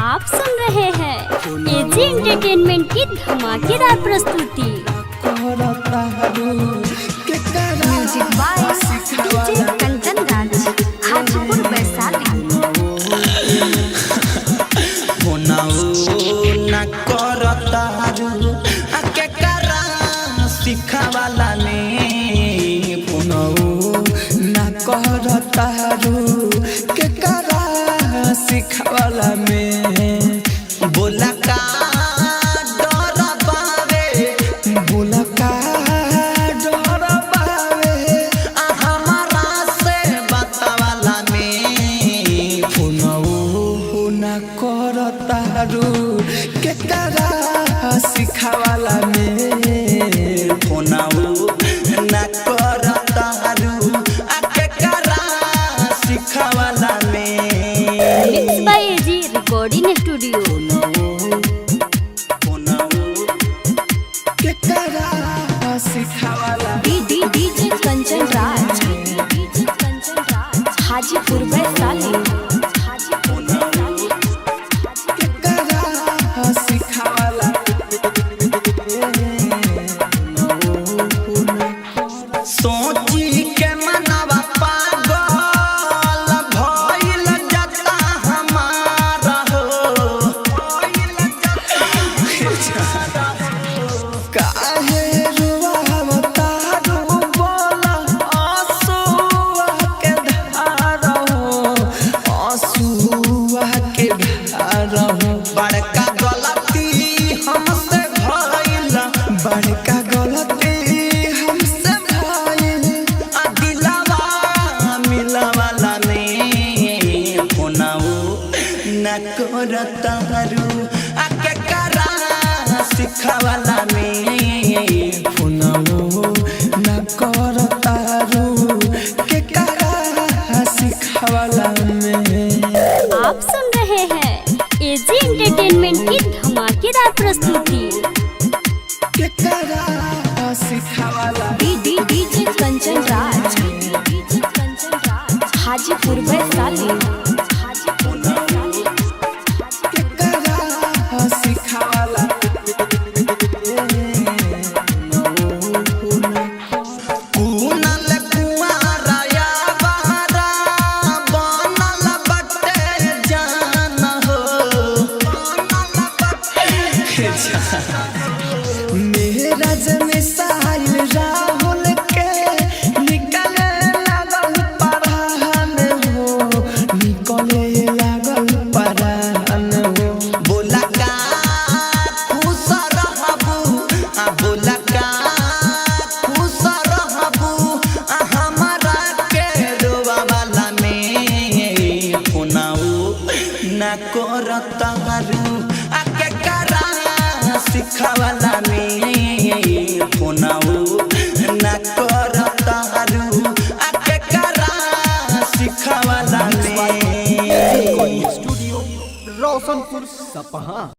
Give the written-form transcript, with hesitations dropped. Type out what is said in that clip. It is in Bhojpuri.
आप सुन रहे हैं एजी एंटरटेनमेंट की धमाकेदार प्रस्तुति। Music by DJ Kanchan Raj, Hajipur Vaishali. सिखावाला ने ना करतारू के करा सिखावाला में बोला का डर बावे, बोला का डर बावे हमारा से बतावाला में फोनऊ ना करतारू के करा सिखावाला में फोनऊ ना करतारू के करा सिखावाला में। Mix by AG recording studio. DJ Kanchan Raj, Hajipur Vaishali. सोची के मनवा पागल भइल जाता हमारा हो, काहे रुवावता रू बोला आंसुआ के धार हो, आंसुआ के धार हो। बड़का गलती हमसे भइल, बड़का गलती हमसे भइल दिलवा मिलवाला ने फोनऊ ना करतारू के करा सिखावाला में फोनऊ ना करतारू के करा सिखावाला में। आप सुन रहे हैं एजी एंटरटेनमेंट की धमाकेदार प्रस्तुति। के करा सिखावाला डीजे कंचन राज, हाजीपुर वैशाली। के करा सिखावाला कुनल कुआरा या बहरा बनल बटे जान हो, मेरा मिसाइल राहुल के निकले लागल परान हो, निकले लागल परान हो। बोला का खुश रहबू, बोला का खुश रहबू हमारा के रोवावाला में फोनऊ ना करतारू के करा सिखावाला में फोनऊ ना करतारू के करा सिखावाला में। स्टूडियो रोशनपुर सपहा।